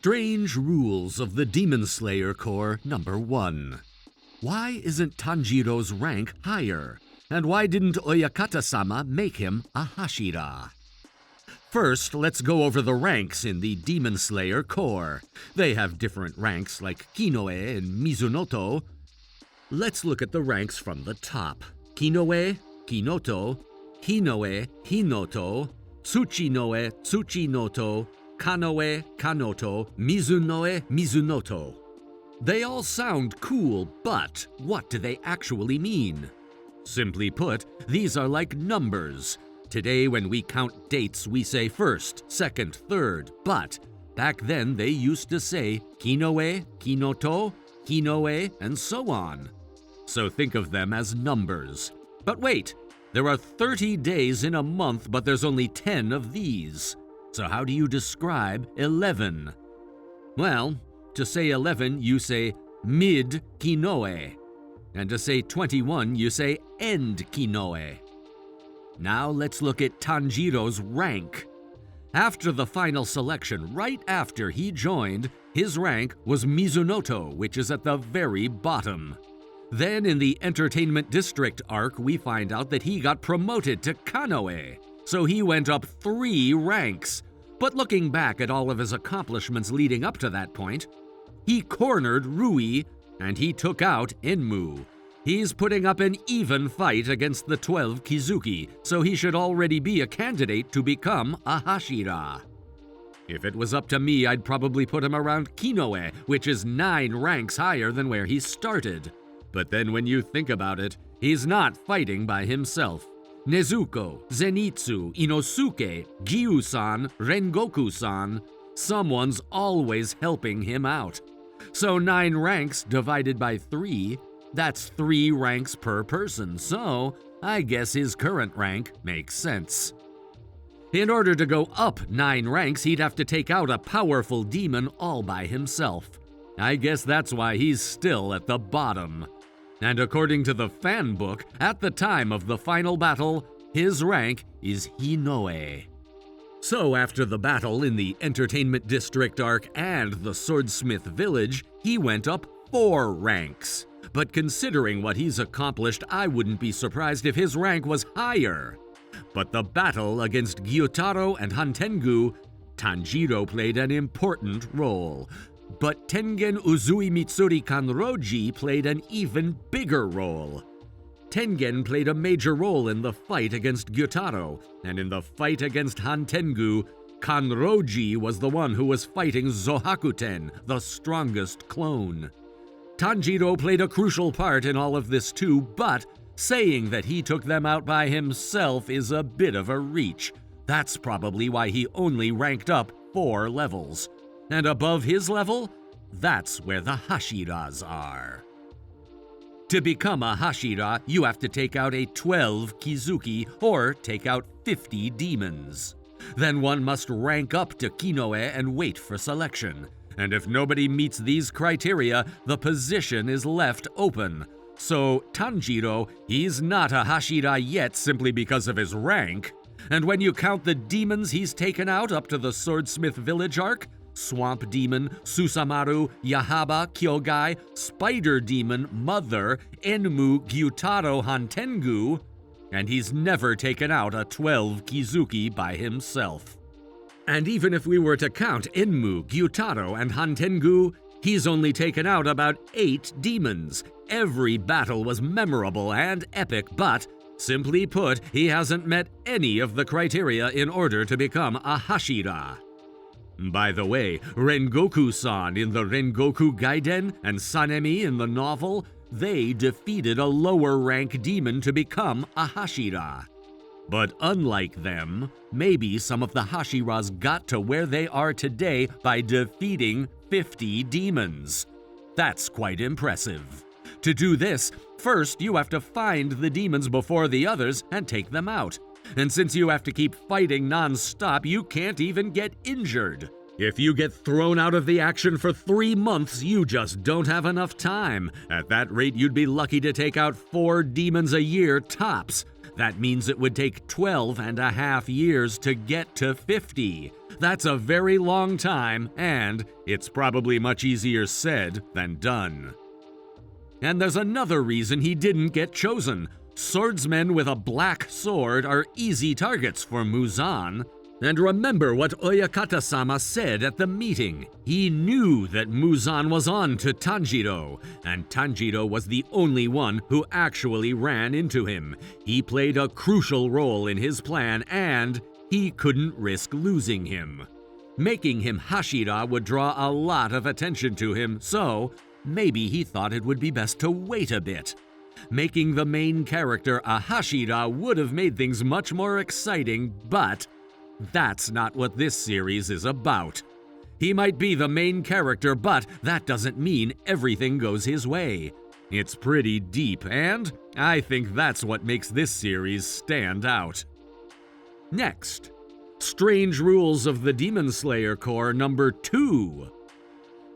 Strange Rules of the Demon Slayer Corps number 1. Why isn't Tanjiro's rank higher? And why didn't Oyakata-sama make him a Hashira? First, let's go over the ranks in the Demon Slayer Corps. They have different ranks like Kinoe and Mizunoto. Let's look at the ranks from the top. Kinoe, Kinoto, Hinoe, Hinoto, Tsuchinoe, Tsuchinoto, Kanoe, Kanoto, Mizunoe, Mizunoto. They all sound cool, but what do they actually mean? Simply put, these are like numbers. Today when we count dates, we say first, second, third, but back then they used to say Kinoe, Kinoto, Hinoe, and so on. So think of them as numbers. But wait, there are 30 days in a month, but there's only 10 of these. So how do you describe 11? Well, to say 11, you say mid-Kinoe. And to say 21, you say end-Kinoe. Now let's look at Tanjiro's rank. After the final selection, right after he joined, his rank was Mizunoto, which is at the very bottom. Then in the Entertainment District arc, we find out that he got promoted to Kanoe, so he went up 3 ranks. But looking back at all of his accomplishments leading up to that point, he cornered Rui, and he took out Enmu. He's putting up an even fight against the 12 Kizuki, so he should already be a candidate to become a Hashira. If it was up to me, I'd probably put him around Kinoe, which is 9 ranks higher than where he started. But then when you think about it, he's not fighting by himself. Nezuko, Zenitsu, Inosuke, Gyusan, Rengoku-san, someone's always helping him out. So 9 ranks divided by 3, that's 3 ranks per person, so I guess his current rank makes sense. In order to go up 9 ranks, he'd have to take out a powerful demon all by himself. I guess that's why he's still at the bottom. And according to the fan book, at the time of the final battle, his rank is Hinoe. So after the battle in the Entertainment District arc and the Swordsmith Village, he went up 4 ranks. But considering what he's accomplished, I wouldn't be surprised if his rank was higher. But the battle against Gyutaro and Hantengu, Tanjiro played an important role. But Tengen Uzui Mitsuri Kanroji played an even bigger role. Tengen played a major role in the fight against Gyutaro, and in the fight against Hantengu, Kanroji was the one who was fighting Zohakuten, the strongest clone. Tanjiro played a crucial part in all of this too, but saying that he took them out by himself is a bit of a reach. That's probably why he only ranked up 4 levels. And above his level, that's where the Hashiras are. To become a Hashira, you have to take out a 12 Kizuki or take out 50 demons. Then one must rank up to Kinoe and wait for selection. And if nobody meets these criteria, the position is left open. So Tanjiro, he's not a Hashira yet simply because of his rank. And when you count the demons he's taken out up to the Swordsmith Village arc, Swamp Demon, Susamaru, Yahaba, Kyogai, Spider Demon, Mother, Enmu, Gyutaro, Hantengu, and he's never taken out a 12 Kizuki by himself. And even if we were to count Enmu, Gyutaro, and Hantengu, he's only taken out about 8 demons. Every battle was memorable and epic, but, simply put, he hasn't met any of the criteria in order to become a Hashira. By the way, Rengoku-san in the Rengoku Gaiden and Sanemi in the novel, they defeated a lower rank demon to become a Hashira. But unlike them, maybe some of the Hashiras got to where they are today by defeating 50 demons. That's quite impressive. To do this, first you have to find the demons before the others and take them out. And since you have to keep fighting non-stop, you can't even get injured. If you get thrown out of the action for 3 months, you just don't have enough time. At that rate, you'd be lucky to take out 4 demons a year tops. That means it would take 12 and a half years to get to 50. That's a very long time, and it's probably much easier said than done. And there's another reason he didn't get chosen. Swordsmen with a black sword are easy targets for Muzan. And remember what Oyakata-sama said at the meeting. He knew that Muzan was on to Tanjiro, and Tanjiro was the only one who actually ran into him. He played a crucial role in his plan, and he couldn't risk losing him. Making him Hashira would draw a lot of attention to him, so maybe he thought it would be best to wait a bit. Making the main character a Hashira would have made things much more exciting, but that's not what this series is about. He might be the main character, but that doesn't mean everything goes his way. It's pretty deep, and I think that's what makes this series stand out. Next, Strange Rules of the Demon Slayer Corps number 2.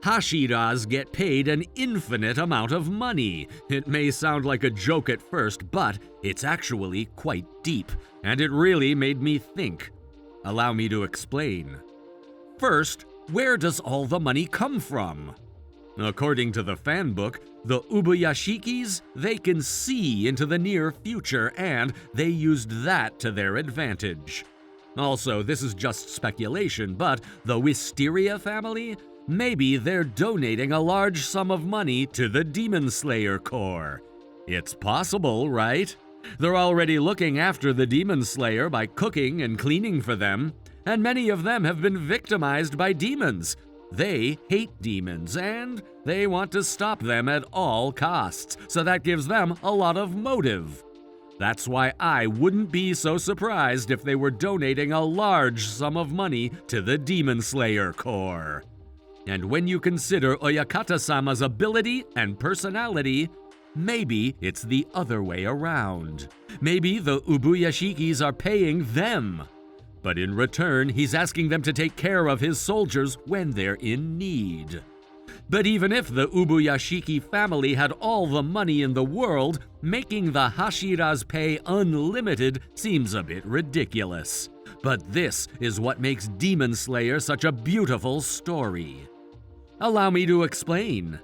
Hashiras get paid an infinite amount of money. It may sound like a joke at first, but it's actually quite deep, and it really made me think. Allow me to explain. First, where does all the money come from? According to the fan book, the Ubuyashikis, they can see into the near future, and they used that to their advantage. Also, this is just speculation, but the Wisteria family? Maybe they're donating a large sum of money to the Demon Slayer Corps. It's possible, right? They're already looking after the Demon Slayer by cooking and cleaning for them, and many of them have been victimized by demons. They hate demons, and they want to stop them at all costs, so that gives them a lot of motive. That's why I wouldn't be so surprised if they were donating a large sum of money to the Demon Slayer Corps. And when you consider Oyakata-sama's ability and personality, maybe it's the other way around. Maybe the Ubuyashikis are paying them. But in return, he's asking them to take care of his soldiers when they're in need. But even if the Ubuyashiki family had all the money in the world, making the Hashiras pay unlimited seems a bit ridiculous. But this is what makes Demon Slayer such a beautiful story. Allow me to explain.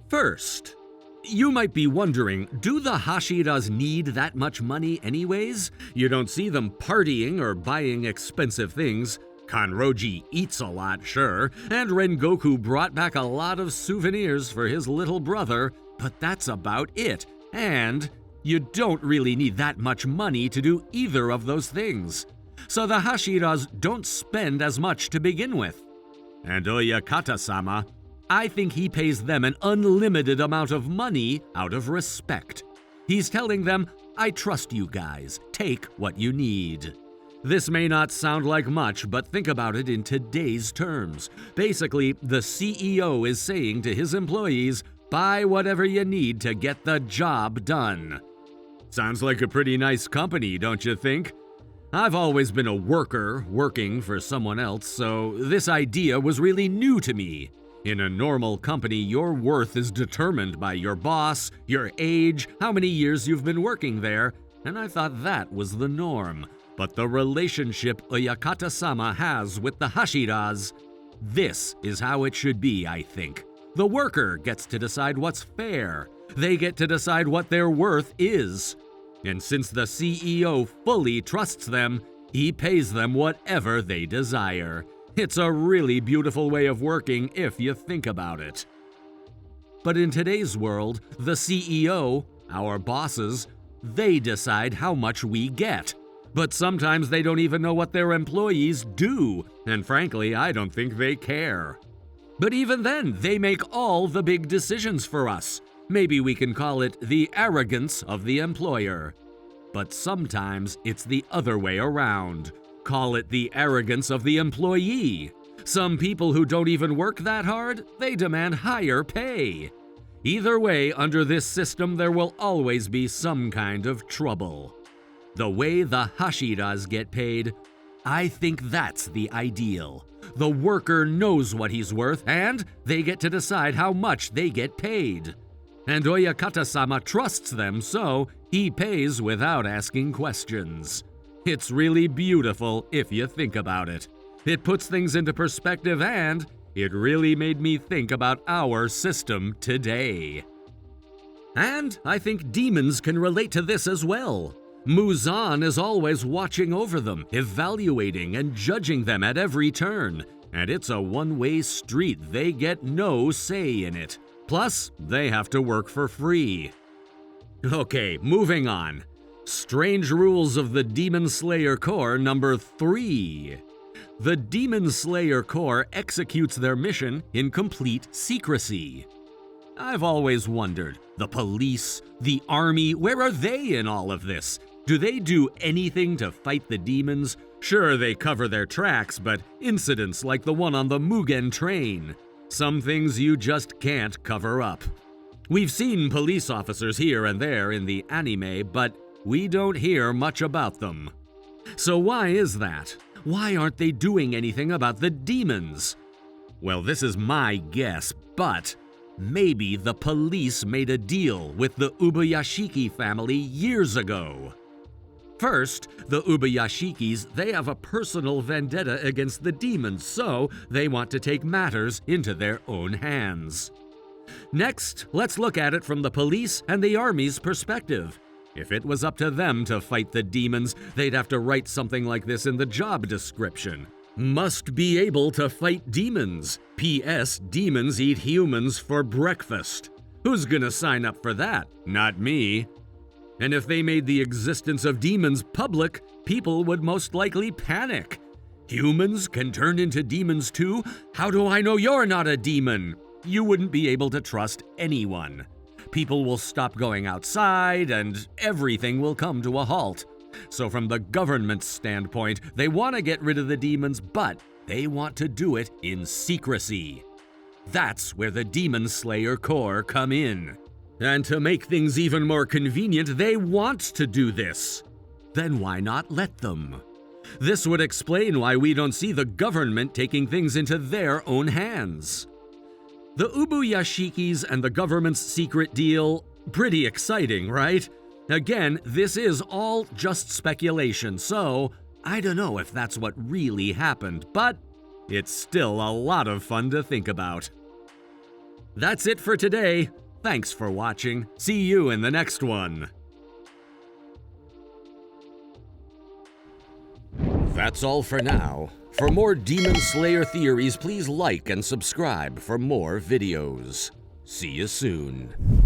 First, you might be wondering, do the Hashiras need that much money anyways? You don't see them partying or buying expensive things. Kanroji eats a lot, sure, and Rengoku brought back a lot of souvenirs for his little brother, but that's about it. And you don't really need that much money to do either of those things. So the Hashiras don't spend as much to begin with. And Oyakata-sama, I think he pays them an unlimited amount of money out of respect. He's telling them, I trust you guys, take what you need. This may not sound like much, but think about it in today's terms. Basically, the CEO is saying to his employees, buy whatever you need to get the job done. Sounds like a pretty nice company, don't you think? I've always been a worker working for someone else, so this idea was really new to me. In a normal company, your worth is determined by your boss, your age, how many years you've been working there, and I thought that was the norm. But the relationship Oyakata-sama has with the Hashiras, this is how it should be, I think. The worker gets to decide what's fair. They get to decide what their worth is. And since the CEO fully trusts them, he pays them whatever they desire. It's a really beautiful way of working if you think about it. But in today's world, the CEO, our bosses, they decide how much we get. But sometimes they don't even know what their employees do, and frankly, I don't think they care. But even then, they make all the big decisions for us. Maybe we can call it the arrogance of the employer. But sometimes it's the other way around. Call it the arrogance of the employee. Some people who don't even work that hard, they demand higher pay. Either way, under this system, there will always be some kind of trouble. The way the Hashiras get paid, I think that's the ideal. The worker knows what he's worth, and they get to decide how much they get paid. And Oyakata-sama trusts them, so he pays without asking questions. It's really beautiful if you think about it. It puts things into perspective, and it really made me think about our system today. And I think demons can relate to this as well. Muzan is always watching over them, evaluating and judging them at every turn, and it's a one-way street. They get no say in it. Plus, they have to work for free. Okay, moving on. Strange Rules of the Demon Slayer Corps number 3. The Demon Slayer Corps executes their mission in complete secrecy. I've always wondered, the police, the army, where are they in all of this? Do they do anything to fight the demons? Sure, they cover their tracks, but incidents like the one on the Mugen train. Some things you just can't cover up. We've seen police officers here and there in the anime, but we don't hear much about them. So why is that? Why aren't they doing anything about the demons? Well, this is my guess, but maybe the police made a deal with the Ubuyashiki family years ago. First, the Ubuyashikis, they have a personal vendetta against the demons, so they want to take matters into their own hands. Next, let's look at it from the police and the army's perspective. If it was up to them to fight the demons, they'd have to write something like this in the job description. Must be able to fight demons. P.S. Demons eat humans for breakfast. Who's gonna sign up for that? Not me. And if they made the existence of demons public, people would most likely panic. Humans can turn into demons too? How do I know you're not a demon? You wouldn't be able to trust anyone. People will stop going outside, and everything will come to a halt. So from the government's standpoint, they want to get rid of the demons, but they want to do it in secrecy. That's where the Demon Slayer Corps come in. And to make things even more convenient, they want to do this. Then why not let them? This would explain why we don't see the government taking things into their own hands. The Ubuyashikis and the government's secret deal, pretty exciting, right? Again, this is all just speculation, so I don't know if that's what really happened, but it's still a lot of fun to think about. That's it for today. Thanks for watching. See you in the next one. That's all for now. For more Demon Slayer theories, please like and subscribe for more videos. See you soon.